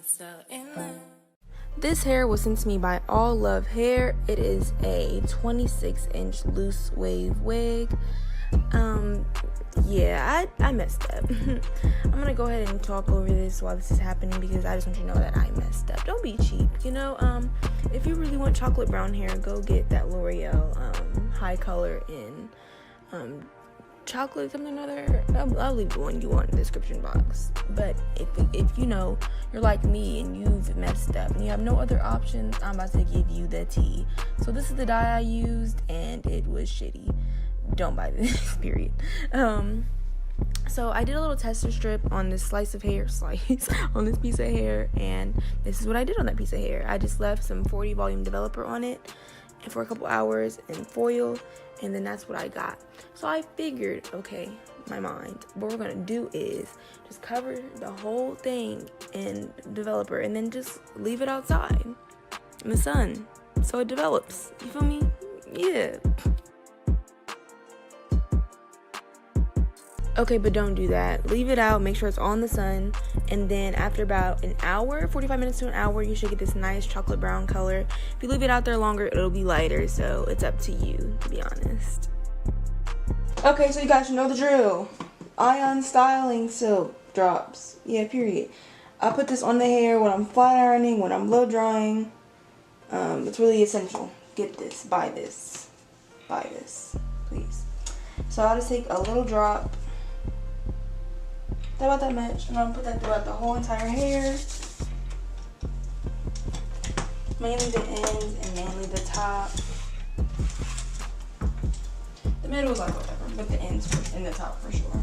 still in there. This hair was sent to me by Allove Hair. It is a 26-inch loose wave wig. Yeah, I messed up. I'm gonna go ahead and talk over this while this is happening because I just want you to know that I messed up. Don't be cheap, you know. If you really want chocolate brown hair, go get that L'Oreal high color in chocolate something or other. I'll leave the one you want in the description box. But if you know you're like me and you've messed up and you have no other options, I'm about to give you the tea. So this is the dye I used and it was shitty. Don't buy this, period. So I did a little tester strip on this on this piece of hair, and this is what I did on that piece of hair. I just left some 40 volume developer on it for a couple hours in foil, and then that's what I got. So I figured, okay, my mind, what we're gonna do is just cover the whole thing in developer and then just leave it outside in the sun so it develops. You feel me? Yeah. Okay, but don't do that. Leave it out, make sure it's all in the sun, and then after about an hour, 45 minutes to an hour, you should get this nice chocolate brown color. If you leave it out there longer, it'll be lighter, so it's up to you, to be honest. Okay, so you guys should know the drill. Ion styling silk drops. Yeah, period. I put this on the hair when I'm flat ironing, when I'm blow drying. It's really essential. Get this, buy this, please. So I'll just take a little drop. About that much, and I'm gonna put that throughout the whole entire hair, mainly the ends and mainly the top. The middle is like whatever, but the ends and the top for sure.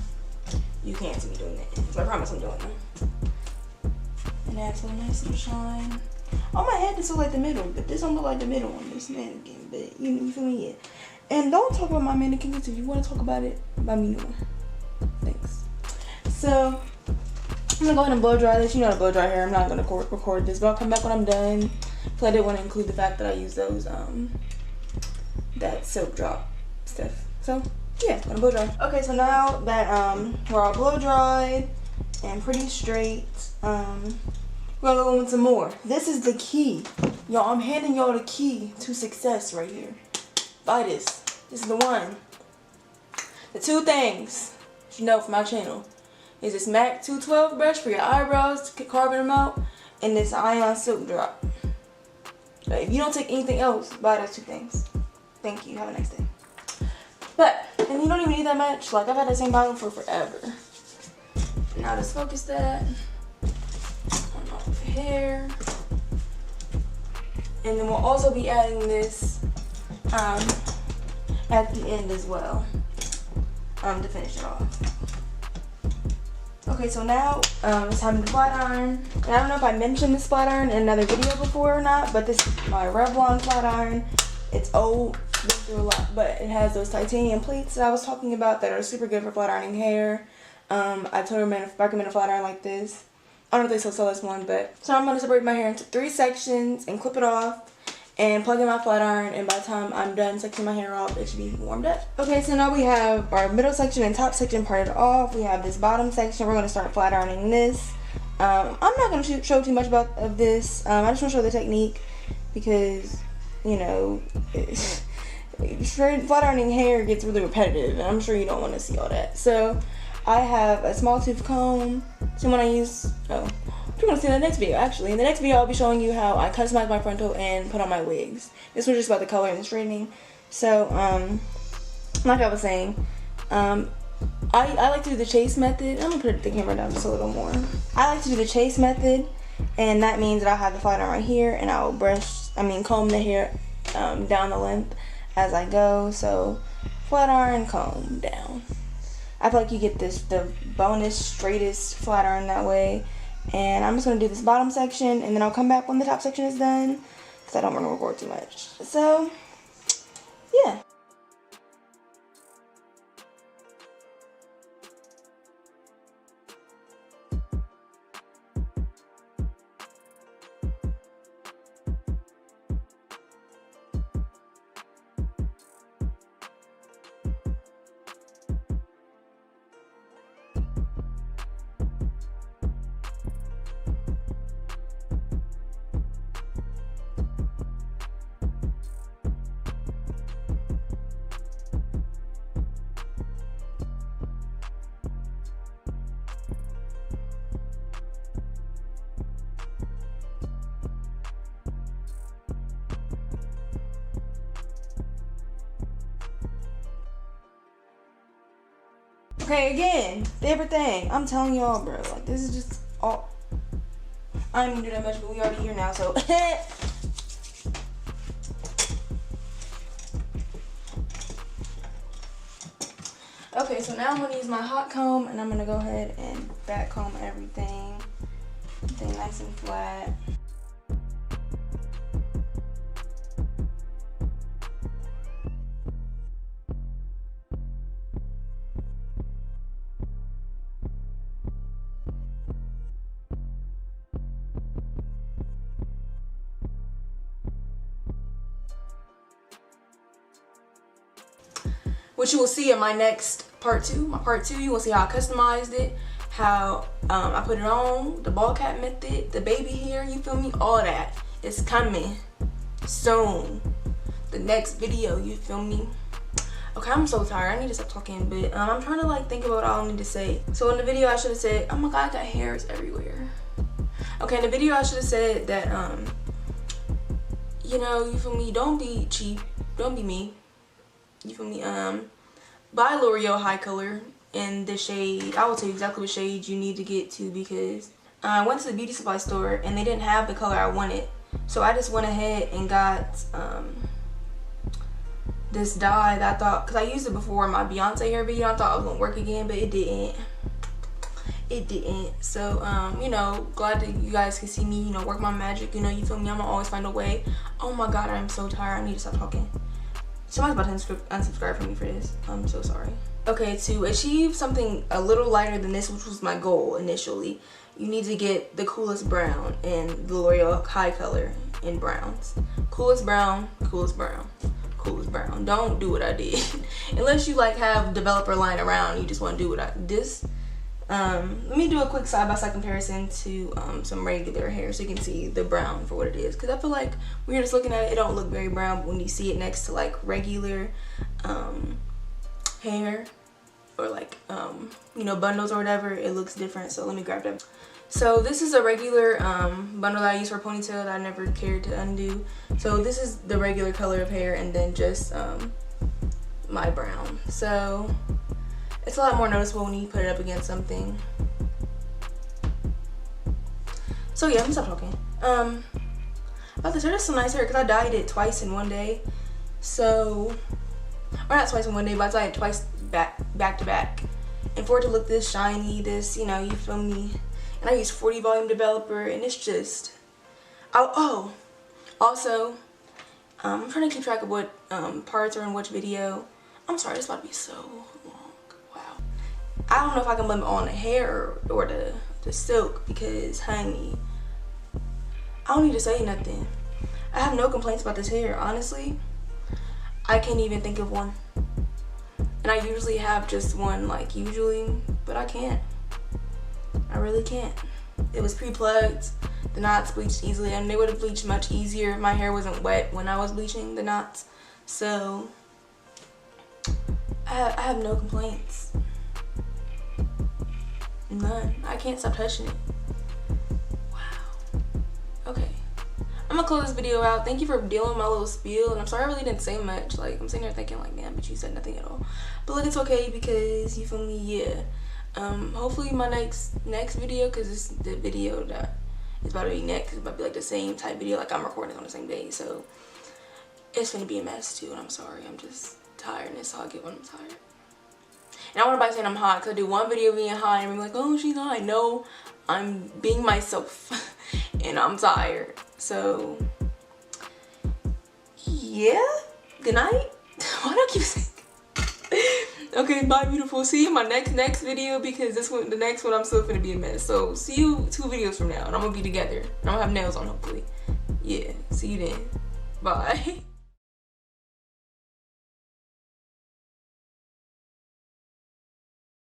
You can't see me doing the ends, I promise I'm doing them. And that's a nice and shine. On my head this looks like the middle, but this don't look like the middle on this mannequin, but you feel me? Yeah. And don't talk about my mannequin if you want to talk about it, let me know. Thanks. So, I'm going to go ahead and blow dry this. You know how to blow dry hair. I'm not going to record this, but I'll come back when I'm done. So I did want to include the fact that I use those, that silk drop stuff. So, yeah, I'm going to blow dry. Okay, so now that we're all blow dried and pretty straight, we're going to go with some more. This is the key. Y'all, I'm handing y'all the key to success right here. Buy this. This is the one. The two things you know from my channel is this MAC 212 brush for your eyebrows to carving them out, and this ion silk drop. If you don't take anything else, buy those two things. Thank you. Have a nice day. But, and you don't even need that much. Like, I've had the same bottle for forever. Now just focus that on all the hair. And then we'll also be adding this at the end as well to finish it off. Okay, so now it's time to flat iron. And I don't know if I mentioned this flat iron in another video before or not, but this is my Revlon flat iron. It's old, been through a lot, but it has those titanium plates that I was talking about that are super good for flat ironing hair. I totally recommend a flat iron like this. I don't know if they still sell this one, but so I'm going to separate my hair into 3 sections and clip it off and plug in my flat iron, and by the time I'm done sectioning my hair off, it should be warmed up. Okay, so now we have our middle section and top section parted off. We have this bottom section. We're going to start flat ironing this. I'm not going to show too much of this. I just want to show the technique because, you know, straight flat ironing hair gets really repetitive, and I'm sure you don't want to see all that. So I have a small tooth comb. So when I use, you're going to see in the next video, actually. In the next video, I'll be showing you how I customize my frontal and put on my wigs. This was just about the color and the straightening. So, like I was saying, I like to do the chase method. I'm going to put the camera down just a little more. I like to do the chase method, and that means that I'll have the flat iron right here, and I'll comb the hair down the length as I go. So, flat iron, comb down. I feel like you get the bonus, straightest flat iron that way. And I'm just going to do this bottom section, and then I'll come back when the top section is done, because I don't want to record too much. So, yeah. Okay, again, favorite thing. I'm telling y'all, bro. Like, this is just all. I didn't even do that much, but we already here now, so. Okay, so now I'm gonna use my hot comb, and I'm gonna go ahead and back comb everything. Everything nice and flat. Which you will see in my next part 2. My part 2, you will see how I customized it, how I put it on, the ball cap method, the baby hair, you feel me? All that is coming soon. The next video, you feel me? Okay, I'm so tired. I need to stop talking, but I'm trying to like think about what I need to say. So in the video, I should have said, oh my god, I got hairs everywhere. Okay, in the video, I should have said that, you know, you feel me? Don't be cheap. Don't be me. You feel me? Buy L'Oreal High Color in the shade. I will tell you exactly what shade you need to get to, because I went to the beauty supply store and they didn't have the color I wanted. So I just went ahead and got this dye that I thought, because I used it before in my Beyonce hair video. I thought it was going to work again, but it didn't. It didn't. So, you know, glad that you guys can see me, you know, work my magic. You know, you feel me? I'm going to always find a way. Oh my god, I'm so tired. I need to stop talking. Somebody's about to unsubscribe from me for this. I'm so sorry. Okay, to achieve something a little lighter than this, which was my goal initially, you need to get the coolest brown in the L'Oreal High Color in browns. Coolest brown, coolest brown, coolest brown. Don't do what I did. Unless you like have developer lying around, you just want to do what I did. Let me do a quick side-by-side comparison to some regular hair so you can see the brown for what it is, because I feel like when you're just looking at it, it don't look very brown, but when you see it next to like regular hair or like you know, bundles or whatever, it looks different. So let me grab them. So this is a regular bundle that I use for a ponytail that I never cared to undo. So this is the regular color of hair, and then just my brown. So it's a lot more noticeable when you put it up against something. So yeah, I'm stop talking. About this hair, is some nice hair because I dyed it twice in one day. So, or not twice in one day, but I dyed it twice back to back. And for it to look this shiny, this, you know, you feel me? And I use 40 volume developer, and it's just, oh, also, I'm trying to keep track of what parts are in which video. I'm sorry, this about to be so long. Wow. I don't know if I can blame it on the hair or the silk, because honey, I don't need to say nothing. I have no complaints about this hair, honestly. I can't even think of one. And I usually have just one, like usually, but I can't. I really can't. It was pre-plugged. The knots bleached easily, and they would have bleached much easier. My hair wasn't wet when I was bleaching the knots. So I have no complaints. None. I can't stop touching it. Wow. Okay. I'm gonna close this video out. Thank you for dealing with my little spiel, and I'm sorry I really didn't say much. Like, I'm sitting here thinking like, man, but you said nothing at all. But look, it's okay, because you feel me, yeah. Hopefully my next video, because this is the video that is about to be next, it's about to be like the same type video, like I'm recording on the same day, so it's gonna be a mess too, and I'm sorry. I'm just tired, and it's how I get when I'm tired. And I want everybody saying I'm hot, because I do one video being hot and I'm like, oh, she's hot. No, I'm being myself and I'm tired. So yeah, good night. Why do I keep saying okay, bye beautiful. See you in my next video, because this one, the next one, I'm still gonna be a mess. So see you 2 videos from now, and I'm gonna be together, and I'm gonna have nails on, hopefully. Yeah, see you then. Bye.